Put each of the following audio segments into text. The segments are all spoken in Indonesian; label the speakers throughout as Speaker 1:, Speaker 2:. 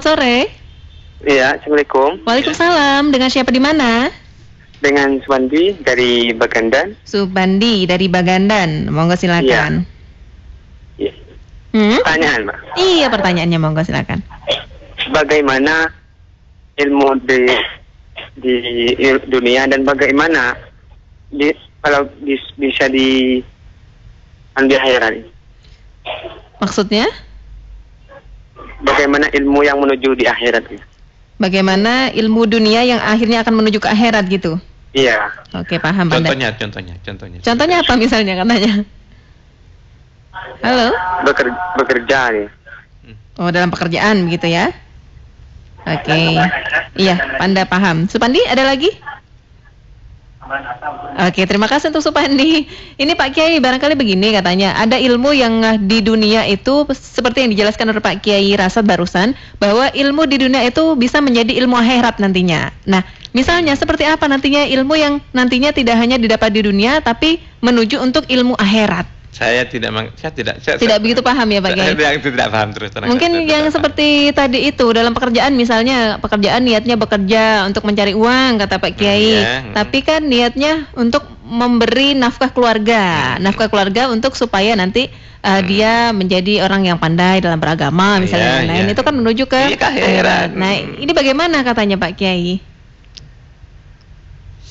Speaker 1: sore.
Speaker 2: Iya, Assalamualaikum.
Speaker 1: Waalaikumsalam. Dengan siapa di mana?
Speaker 2: Dengan Subandi dari Bagandan.
Speaker 1: Subandi dari Bagandan. Monggo silakan.
Speaker 2: Iya. Pertanyaan, Mbak.
Speaker 1: Iya, pertanyaannya monggo silakan.
Speaker 2: Bagaimana ilmu di dunia dan bagaimana kalau bisa di akhirat?
Speaker 1: Maksudnya?
Speaker 2: Bagaimana ilmu yang menuju di akhirat?
Speaker 1: Bagaimana ilmu dunia yang akhirnya akan menuju ke akhirat gitu?
Speaker 2: Iya.
Speaker 1: Oke, paham.
Speaker 3: Contohnya.
Speaker 1: Contohnya apa misalnya katanya? Halo?
Speaker 2: Bekerja nih.
Speaker 1: Oh, dalam pekerjaan begitu ya? Oke. Iya, Panda paham. Supandi ada lagi? Oke, terima kasih untuk Supandi. Ini Pak Kiai, barangkali begini katanya, ada ilmu yang di dunia itu seperti yang dijelaskan oleh Pak Kiai Rasad barusan, bahwa ilmu di dunia itu bisa menjadi ilmu akhirat nantinya. Nah, misalnya seperti apa nantinya ilmu yang nantinya tidak hanya didapat di dunia, tapi menuju untuk ilmu akhirat?
Speaker 3: Saya tidak
Speaker 1: begitu paham ya Pak Kiai.
Speaker 3: Saya tidak paham terus terang.
Speaker 1: Mungkin yang seperti tadi itu dalam pekerjaan, misalnya pekerjaan niatnya bekerja untuk mencari uang kata Pak Kiai, tapi kan niatnya untuk memberi nafkah keluarga, untuk supaya nanti dia menjadi orang yang pandai dalam beragama misalnya, lain itu kan menuju ke akhirat. Nah, ini bagaimana katanya Pak Kiai?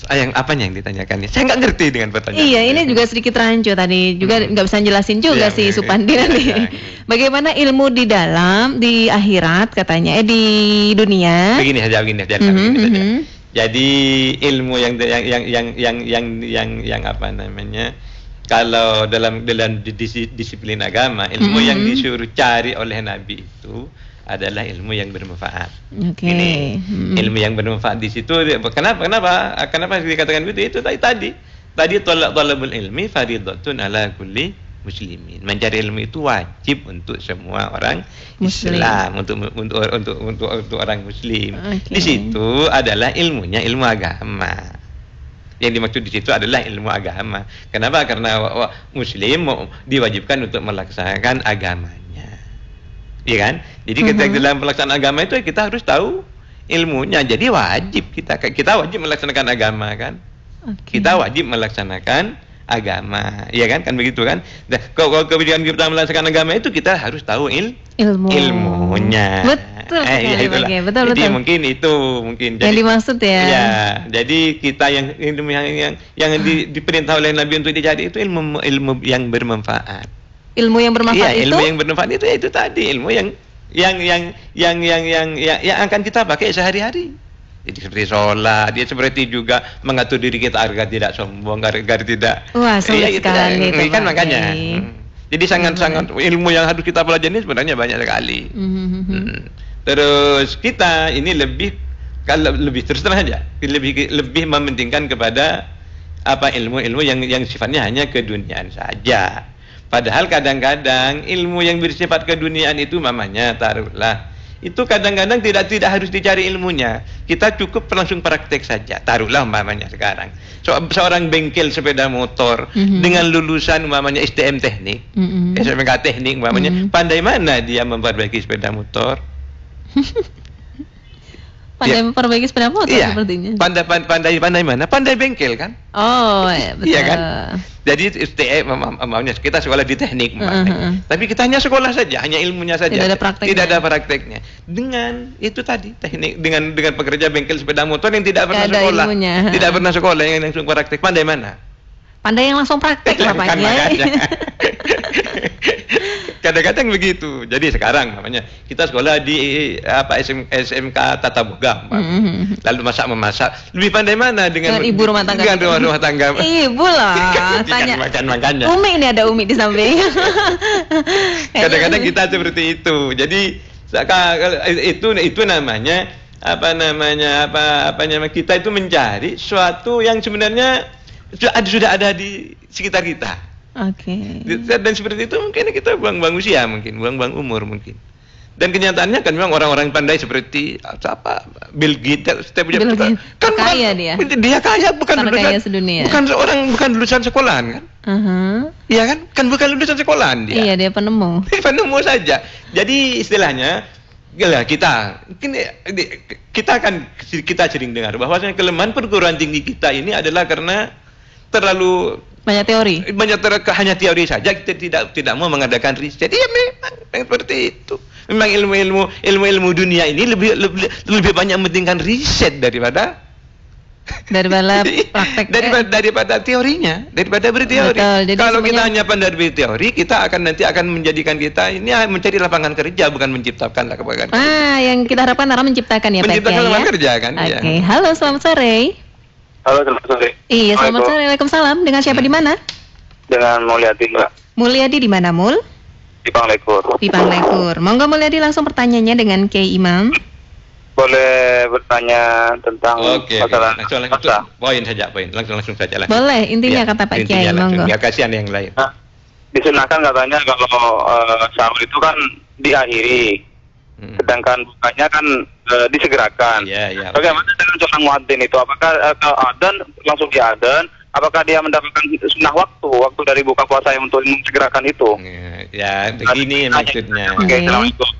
Speaker 3: Yang apanya yang ditanyakan? Saya nggak ngerti dengan pertanyaan.
Speaker 1: Iya, ini juga sedikit rancu tadi, juga nggak bisa jelasin juga si Supandi nanti. Bagaimana ilmu di akhirat katanya, di dunia? Begini saja.
Speaker 3: Jadi ilmu yang apa namanya? Kalau dalam disiplin agama, ilmu yang disuruh cari oleh Nabi itu adalah ilmu yang bermanfaat. Ilmu yang bermanfaat di situ. Kenapa dikatakan begitu? Itu tadi talabul ilmi fardhatun ala kulli muslimin. Mencari ilmu itu wajib untuk semua orang Islam, untuk orang muslim. Di situ adalah ilmunya ilmu agama. Yang dimaksud di situ adalah ilmu agama. Kenapa? Karena muslim diwajibkan untuk melaksanakan agamanya. Iya kan? Jadi kita dalam pelaksanaan agama itu kita harus tahu ilmunya. Jadi wajib kita wajib melaksanakan agama kan? Kita wajib melaksanakan agama, iya kan? Kan begitu kan? Dan kalau kebijakan kita melaksanakan agama itu kita harus tahu ilmunya.
Speaker 1: Betul. Betul.
Speaker 3: Jadi mungkin itu yang
Speaker 1: dimaksud ya.
Speaker 3: Ya, jadi kita yang diperintah oleh Nabi untuk dicari itu ilmu yang bermanfaat.
Speaker 1: Ilmu yang bermanfaat
Speaker 3: ilmu yang bermanfaat itu tadi ilmu yang akan kita pakai sehari-hari. Jadi seperti sholat, dia seperti juga mengatur diri kita agar tidak sombong, agar tidak.
Speaker 1: Wah, sulit sekali itu,
Speaker 3: kan makanya. Jadi sangat-sangat ilmu yang harus kita pelajari sebenarnya banyak sekali. Terus kita ini lebih terus terang saja, lebih mementingkan kepada ilmu-ilmu yang sifatnya hanya keduniaan saja. Padahal kadang-kadang ilmu yang bersifat keduniaan itu mamanya taruhlah itu kadang-kadang tidak harus dicari ilmunya, kita cukup langsung praktek saja. Taruhlah mamanya sekarang seorang bengkel sepeda motor dengan lulusan mamanya STM teknik, SMK teknik mamanya, pandai mana dia memperbaiki sepeda motor?
Speaker 1: Pandai memperbaiki sepeda motor sepertinya.
Speaker 3: Pandai mana? Pandai bengkel kan?
Speaker 1: Oh, betul.
Speaker 3: Iya kan? Jadi maunya kita sekolah di teknik, tapi kita hanya sekolah saja, hanya ilmunya saja. Tidak ada prakteknya. Dengan itu tadi teknik dengan pekerja bengkel sepeda motor yang tidak pernah sekolah, tidak pernah sekolah yang langsung praktek, pandai mana?
Speaker 1: Pandai yang langsung praktek bapaknya.
Speaker 3: Kadang-kadang begitu. Jadi sekarang namanya kita sekolah di SMK Tata Boga, lalu memasak. Lebih pandai mana dengan
Speaker 1: ibu rumah tangga?
Speaker 3: Dengan rumah tangga.
Speaker 1: Ibu lah. Tanya.
Speaker 3: Makan-makannya.
Speaker 1: Umi ini ada Umi di samping.
Speaker 3: Kadang-kadang kita seperti itu. Jadi itu namanya kita itu mencari suatu yang sebenarnya sudah ada di sekitar kita. Dan seperti itu mungkin kita buang-buang usia, mungkin buang-buang umur mungkin. Dan kenyataannya kan memang orang-orang pandai seperti Bill Gates, kan kaya dia kaya bukan lulusan sekolahan kan? Iya kan? Kan bukan lulusan sekolahan dia.
Speaker 1: Iya, dia penemu.
Speaker 3: Penemu saja. Jadi istilahnya Gila kita sering dengar bahwasanya kelemahan perguruan tinggi kita ini adalah karena terlalu
Speaker 1: banyak teori.
Speaker 3: Hanya teori saja, kita tidak mau mengadakan riset. Iya memang seperti itu. Memang ilmu dunia ini lebih banyak mementingkan riset daripada
Speaker 1: praktek,
Speaker 3: daripada teorinya, daripada berteori.
Speaker 1: Betul,
Speaker 3: kalau kita hanya pandai berteori, kita nanti akan menjadikan kita ini mencari lapangan kerja, bukan menciptakan lapangan kerja.
Speaker 1: Yang kita harapkan adalah menciptakan
Speaker 3: menciptakan lapangan kerja kan.
Speaker 1: Oke. Halo, selamat sore.
Speaker 2: Halo, selamat sore.
Speaker 1: Iya, selamat sore. Waalaikumsalam. Dengan siapa di mana?
Speaker 2: Dengan Mulyadi, Mbak.
Speaker 1: Mulyadi di mana, Mul?
Speaker 2: Di Panglekur.
Speaker 1: Di Panglekur. Monggo Mulyadi langsung pertanyaannya dengan Kiai Imam.
Speaker 2: Boleh bertanya tentang masalah
Speaker 3: poin saja. Langsung saja.
Speaker 1: Boleh, intinya kata Pak Kiai, monggo.
Speaker 3: Biar kasihan yang lain.
Speaker 2: Nah, disunahkan katanya kalau sahur itu kan diakhiri, sedangkan bukanya kan disegerakan.
Speaker 3: Ya.
Speaker 2: Bagaimana dengan seorang muadzin itu? Apakah adzan langsung diadzan? Apakah dia mendapatkan sunnah waktu dari buka puasa yang untuk mensegerakan itu?
Speaker 3: Ya, begini maksudnya.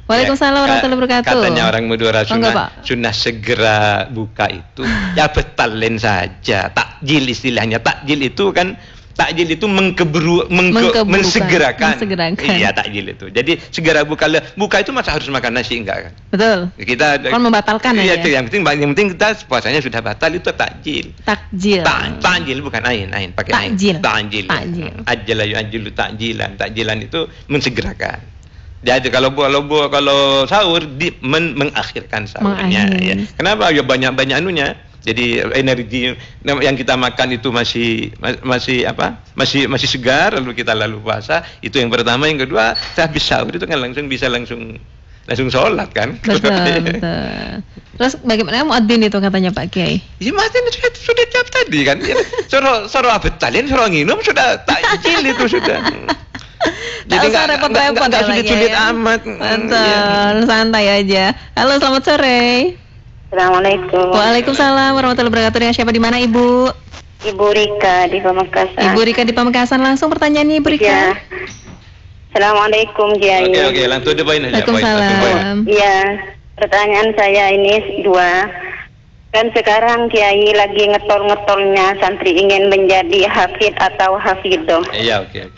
Speaker 1: Waalaikumsalam warahmatullahi wabarakatuh.
Speaker 3: Katanya orang Madura sunnah segera buka itu ya betalin saja. Takjil istilahnya. Takjil itu kan mensegerakan. Iya, takjil itu. Jadi segera buka itu masa harus makan nasi enggak kan?
Speaker 1: Betul.
Speaker 3: Kita
Speaker 1: kan membatalkan
Speaker 3: aja. Iya, yang penting kita puasanya sudah batal itu takjil. Takjil bukan ain pakai ain. Takjil. Ajjala yu'ajjilu takjilan. Takjilan itu mensegerakan. Jadi kalau sahur mengakhirkan sahurnya ya. Kenapa? Ya banyak anunya. Jadi energi yang kita makan itu masih segar, lalu kita puasa. Itu yang pertama. Yang kedua, habis sahur itu kan langsung sholat kan.
Speaker 1: Betul. Terus bagaimana muadzin itu katanya Pak Kiai?
Speaker 3: Ya muadzin sudah jawab tadi kan. Suruh betalin, suruh nginum sudah takjil itu sudah.
Speaker 1: Jadi nggak
Speaker 3: sulit amat.
Speaker 1: Betul, santai aja. Halo, selamat sore.
Speaker 4: Assalamualaikum.
Speaker 1: Waalaikumsalam warahmatullahi wabarakatuh. Dengan siapa di mana, Ibu?
Speaker 4: Ibu Rika di Pamekasan.
Speaker 1: Ibu Rika di Pamekasan, langsung pertanyaannya Ibu Rika.
Speaker 4: Ya. Assalamualaikum Kiai.
Speaker 3: Oke, langsung poin aja.
Speaker 1: Waalaikumsalam.
Speaker 4: Iya, pertanyaan saya ini 2. Kan sekarang Kiai lagi ngetol-ngetolnya santri ingin menjadi hafid atau hafidoh.
Speaker 3: Iya, oke.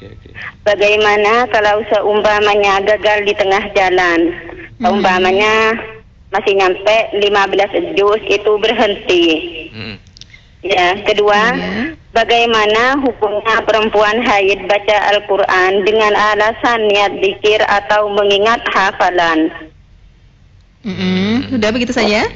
Speaker 4: Bagaimana kalau seumpamanya gagal di tengah jalan? Seumpamanya masih nyampe 15 juz itu berhenti. Ya, kedua, bagaimana hukumnya perempuan haid baca Al-Quran dengan alasan niat zikir atau mengingat hafalan?
Speaker 1: Sudah begitu saja?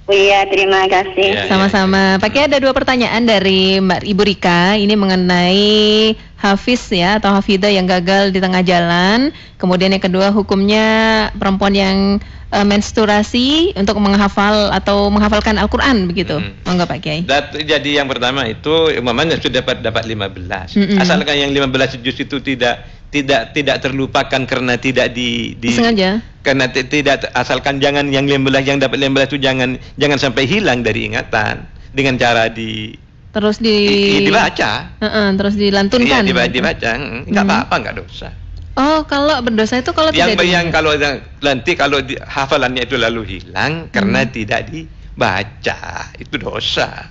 Speaker 4: Iya, terima kasih.
Speaker 1: Sama-sama. Pakai ada 2 pertanyaan dari Mbak Ibu Rika. Ini mengenai hafiz ya atau hafidah yang gagal di tengah jalan. Kemudian yang kedua, hukumnya perempuan yang menstruasi untuk menghafal atau menghafalkan Al-Quran begitu. Monggo Pak Kiai.
Speaker 3: Jadi yang pertama itu umpamanya sudah dapat 15. Asalkan yang 15 juz itu tidak terlupakan karena tidak
Speaker 1: sengaja.
Speaker 3: Karena tidak, asalkan jangan yang 15 yang dapat 15 itu jangan sampai hilang dari ingatan dengan cara
Speaker 1: terus
Speaker 3: dibaca.
Speaker 1: Terus dilantunkan.
Speaker 3: Iya, dibaca. Enggak apa-apa, enggak dosa.
Speaker 1: Oh, kalau berdosa itu kalau tidak
Speaker 3: kalau hafalannya itu lalu hilang karena tidak dibaca, itu dosa.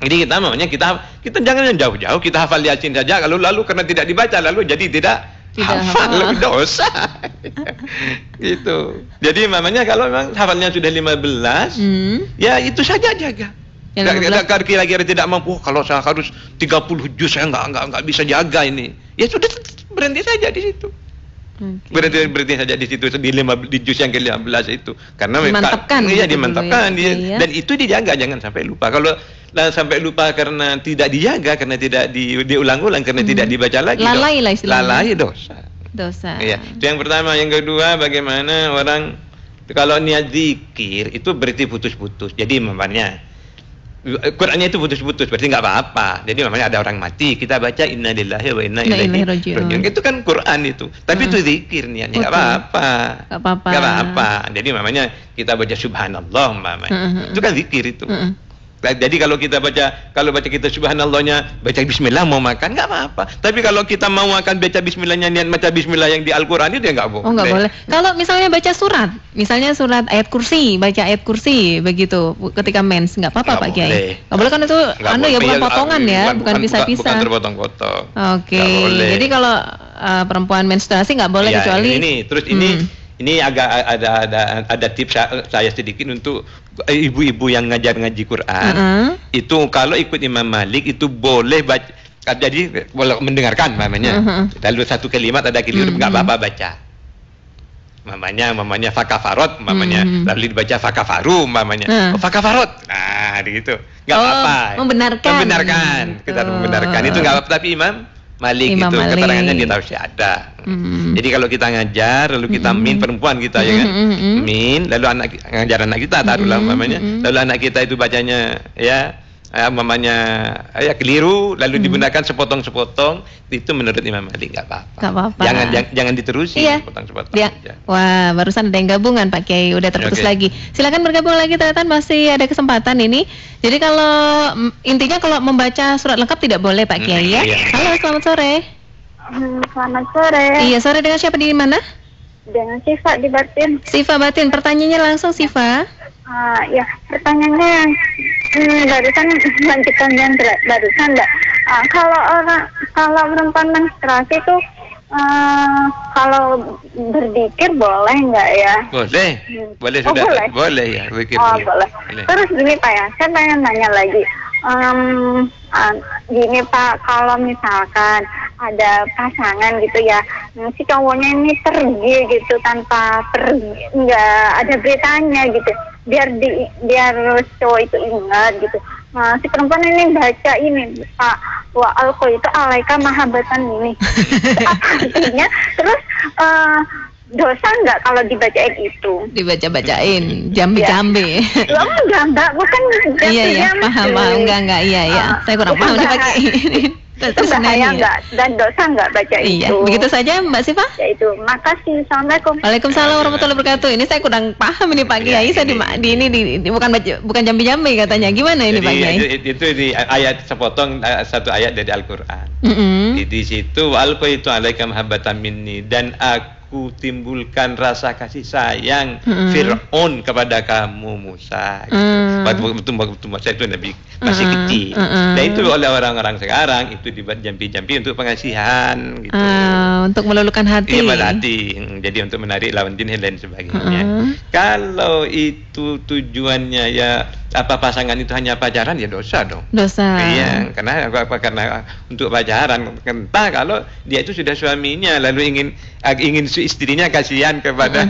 Speaker 3: Jadi kita jangan jauh-jauh, kita hafal Yasin saja, lalu karena tidak dibaca lalu jadi tidak hafal, dosa. Gitu. Jadi mamanya kalau memang hafalnya sudah 15, ya itu saja jaga. Kira-kira tidak mampu, kalau saya harus 30 juz saya enggak bisa jaga ini. Ya sudah, berhenti saja di situ. Berhenti saja di situ di juz yang ke-15 itu. Karena
Speaker 1: dimantapkan.
Speaker 3: Iya, dimantapkan dia. Dan itu dijaga, jangan sampai lupa. Kalau sampai lupa karena tidak dijaga, karena tidak diulang-ulang, karena tidak dibaca lagi.
Speaker 1: Lalai lah istilahnya.
Speaker 3: Lalai dosa. Iya, itu yang pertama. Yang kedua, bagaimana orang kalau niat zikir itu berarti putus-putus. Jadi mamanya Qurannya itu putus-putus, berarti nggak apa-apa. Jadi namanya ada orang mati, kita baca inna lillahi wa inna ilaihi raji'un. Itu kan Quran itu. Tapi itu zikir niatnya, nggak apa-apa. Jadi namanya kita baca subhanallah, itu kan zikir itu. Jadi kalau baca kita subhanallahnya, baca bismillah mau makan nggak apa-apa. Tapi kalau kita mau makan baca bismillahnya niat baca bismillah yang di Al-Qur'an itu ya nggak boleh.
Speaker 1: Oh, nggak boleh. Kalau misalnya baca surat, misalnya surat ayat kursi, baca ayat kursi begitu ketika mens, nggak apa-apa Pak Kiai. Nggak boleh kan itu bukan potongan ya, bukan pisah-pisah.
Speaker 3: Bukan terpotong-potong.
Speaker 1: Oke. Jadi kalau perempuan menstruasi nggak boleh
Speaker 3: ya,
Speaker 1: kecuali
Speaker 3: ini agak ada tips saya sedikit untuk ibu-ibu yang ngaji Quran. Itu kalau ikut Imam Malik itu boleh baca, jadi boleh mendengarkan mamanya. Lalu satu kalimat ada keliru nggak apa-apa baca. Mamanya fakafarot, lalu dibaca fakafaru, fakafarot. Nah, gitu. Nggak apa-apa.
Speaker 1: Membenarkan.
Speaker 3: Kita membenarkan itu nggak apa-apa. Tapi Imam Malik itu keterangannya dia tahu ada. Jadi kalau kita ngajar lalu kita perempuan kita ya kan, lalu ngajar anak kita taruhlah mamanya, lalu anak kita itu bacanya mamanya keliru lalu digunakan sepotong-sepotong, itu menurut Imam Malik nggak apa-apa. Jangan diterusi sepotong-sepotong.
Speaker 1: Wah, barusan ada yang gabungan Pak Kiai, udah terputus lagi. Silakan bergabung lagi teman-teman, masih ada kesempatan ini. Jadi kalau intinya kalau membaca surat lengkap tidak boleh Pak Kiai ya. Halo, selamat sore.
Speaker 5: Selamat sore.
Speaker 1: Iya, sore, dengan siapa di mana?
Speaker 5: Dengan Siva di Batin.
Speaker 1: Siva Batin, pertanyaannya langsung Siva.
Speaker 5: Ya, pertanyaannya barusan lanjutan yang barusan Mbak. Kalau perempuan menstruasi itu kalau berzikir boleh nggak ya?
Speaker 3: Boleh sudah. Boleh ya, berzikir.
Speaker 5: Boleh. Terus gini Pak ya, saya pengen nanya lagi. Gini Pak, kalau misalkan ada pasangan gitu ya, si cowoknya ini pergi gitu tanpa nggak ada beritanya gitu, biar cowok itu ingat gitu. Si perempuan ini baca ini Pak, wa alqo itu alaika mahabbatan ini. Artinya terus dosa nggak kalau dibacain itu?
Speaker 1: Dibaca-bacain, jambi-jambi.
Speaker 5: Enggak Mbak, bukan jambi-jambi.
Speaker 1: Iya, paham, enggak, iya. Saya kurang paham dipakai.
Speaker 5: Itu bahaya nggak dan dosa nggak baca itu?
Speaker 1: Iya, begitu saja Mbak Siva.
Speaker 5: Ya itu, makasih. Assalamualaikum.
Speaker 1: Waalaikumsalam warahmatullahi wabarakatuh. Ini saya kurang paham ini Pak Kiai. Saya bukan jambi-jambi katanya. Gimana ini Pak Kiai?
Speaker 3: Itu di ayat sepotong satu ayat dari Al-Qur'an. Di situ alqa itu alaika mahabbatan minni, dan aku timbulkan rasa kasih sayang Fir'aun kepada kamu Musa. Waktu Musa itu Nabi masih kecil. Dan itu oleh orang-orang sekarang itu dibuat jampi-jampi untuk pengasihan gitu.
Speaker 1: Untuk meluluhkan hati.
Speaker 3: Iya, hati. Jadi untuk menarik lawan jenis dan sebagainya. Kalau itu tujuannya ya pasangan itu hanya pacaran, ya dosa dong.
Speaker 1: Dosa.
Speaker 3: Iya, karena untuk pacaran. Entah kalau dia itu sudah suaminya lalu ingin istrinya kasihan kepada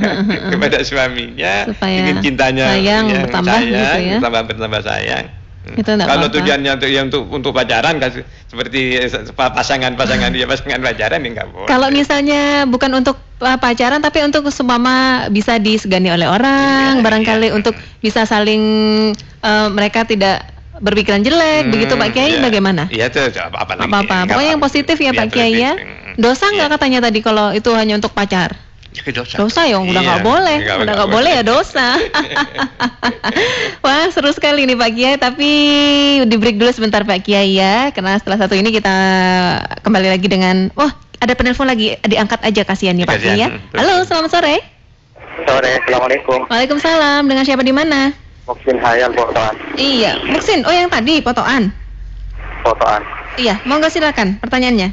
Speaker 3: suaminya,
Speaker 1: supaya
Speaker 3: ingin cintanya
Speaker 1: sayang bertambah gitu ya.
Speaker 3: bertambah sayang.
Speaker 1: Kalau
Speaker 3: Kalau tujuannya untuk pacaran, seperti pasangan pacaran ya nggak boleh.
Speaker 1: Kalau misalnya bukan untuk pacaran tapi untuk seumpama bisa disegani oleh orang, barangkali untuk bisa saling mereka tidak berpikiran jelek, begitu Pak Kiai, bagaimana?
Speaker 3: Iya, itu apa-apa.
Speaker 1: Pokoknya yang positif ya Pak Kiai ya. Dosa nggak katanya tadi kalau itu hanya untuk pacar? Dosa ya, udah nggak boleh, udah nggak boleh ya dosa. Wah, seru sekali nih Pak Kiai. Tapi di break dulu sebentar Pak Kiai ya, karena setelah satu ini kita kembali lagi dengan ada penelpon lagi, diangkat aja kasihan ya Pak Kiai ya. Halo, selamat sore.
Speaker 2: Sore, assalamualaikum.
Speaker 1: Waalaikumsalam. Dengan siapa di mana?
Speaker 2: Muksin Hayal Potoan.
Speaker 1: Iya, Muksin. Oh, yang tadi Potoan. Iya, mau nggak silakan pertanyaannya?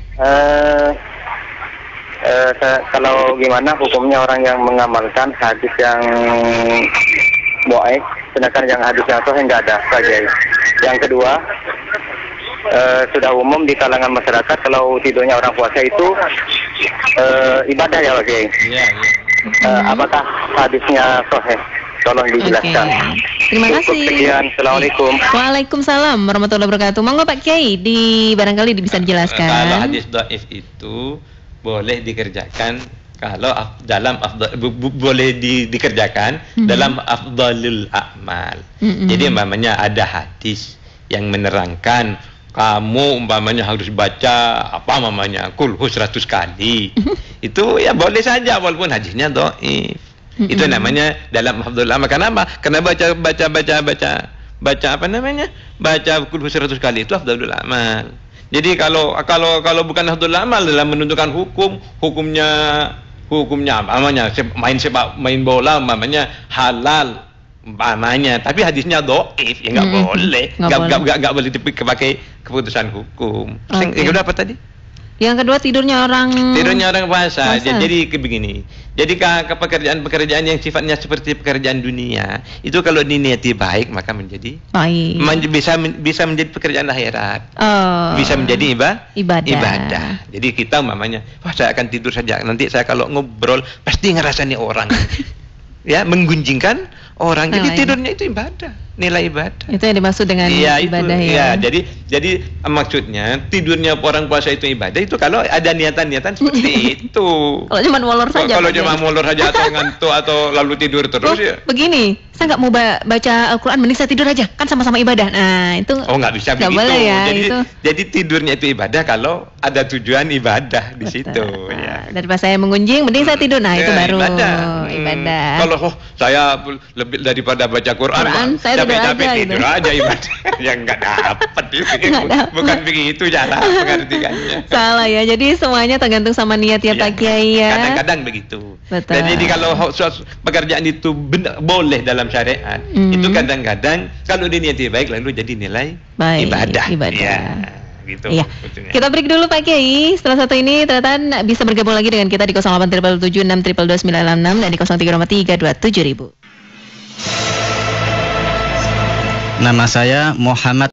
Speaker 2: Kalau gimana hukumnya orang yang mengamalkan hadis yang dhaif, sedangkan yang hadisnya sahih nggak ada saja. Yang kedua, sudah umum di kalangan masyarakat kalau tidurnya orang puasa itu ibadah ya Pak Kiai.
Speaker 3: Iya.
Speaker 2: Apakah hadisnya sahih? Tolong dijelaskan.
Speaker 1: Terima kasih.
Speaker 2: Sekian, assalamualaikum.
Speaker 1: Waalaikumsalam warahmatullahi wabarakatuh. Monggo Pak Kiai, barangkali bisa dijelaskan.
Speaker 3: Kalau hadis dhaif itu boleh dikerjakan kalau dalam boleh dikerjakan dalam afdalul a'mal. Jadi umpamanya ada hadis yang menerangkan kamu umpamanya harus baca kulhu 100 kali. Itu ya boleh saja walaupun hadisnya dhaif. Itu namanya dalam afdalul a'mal. Kenapa? Karena baca baca Qul 100 kali itu afdhalul amal. Jadi kalau bukan afdhalul amal dalam menentukan hukumnya apa namanya, main bola umpamanya halal umpamanya, tapi hadisnya dhaif, ya nggak boleh, nggak boleh dipakai keputusan hukum. Yang kedua apa tadi?
Speaker 1: Yang kedua tidurnya orang
Speaker 3: puasa. Jadi begini. Jadi pekerjaan yang sifatnya seperti pekerjaan dunia itu kalau diniati baik maka menjadi baik. Bisa menjadi pekerjaan akhirat. Bisa menjadi ibadah. Jadi kita umpamanya, wah saya akan tidur saja. Nanti saya kalau ngobrol pasti ngerasani orang. Ya, menggunjingkan orang. Jadi tidurnya itu ibadah, nilai ibadah.
Speaker 1: Itu yang dimaksud dengan ibadah ya.
Speaker 3: Jadi maksudnya tidurnya orang puasa itu ibadah itu kalau ada niatan-niatan seperti itu.
Speaker 1: Kalau cuma molor saja.
Speaker 3: Kalau cuma molor saja atau ngantuk atau lalu tidur terus ya.
Speaker 1: Begini, saya nggak mau baca Al-Quran, mending saya tidur aja, kan sama-sama ibadah. Nah itu.
Speaker 3: Nggak bisa begitu.
Speaker 1: Boleh ya,
Speaker 3: jadi tidurnya itu ibadah kalau ada tujuan ibadah di situ. Ya.
Speaker 1: Daripada saya mengunjing, mending saya tidur. Nah itu baru ibadah.
Speaker 3: Kalau saya lebih daripada baca Quran
Speaker 1: saya
Speaker 3: tidur aja ibadah. Yang nggak dapat bukan begitu cara mengartikannya.
Speaker 1: Salah ya. Jadi semuanya tergantung sama niat ya Pak Kiai ya.
Speaker 3: Kadang-kadang begitu.
Speaker 1: Betul.
Speaker 3: Jadi kalau pekerjaan itu boleh dalam syariat, itu kadang-kadang kalau diniati baik lalu jadi nilai ibadah. Ya. Gitu.
Speaker 1: Iya. Kita break dulu Pak Kiai. Setelah satu ini ternyata bisa bergabung lagi dengan kita di 0877762296 dan di 032327.000.
Speaker 6: Nama saya Muhammad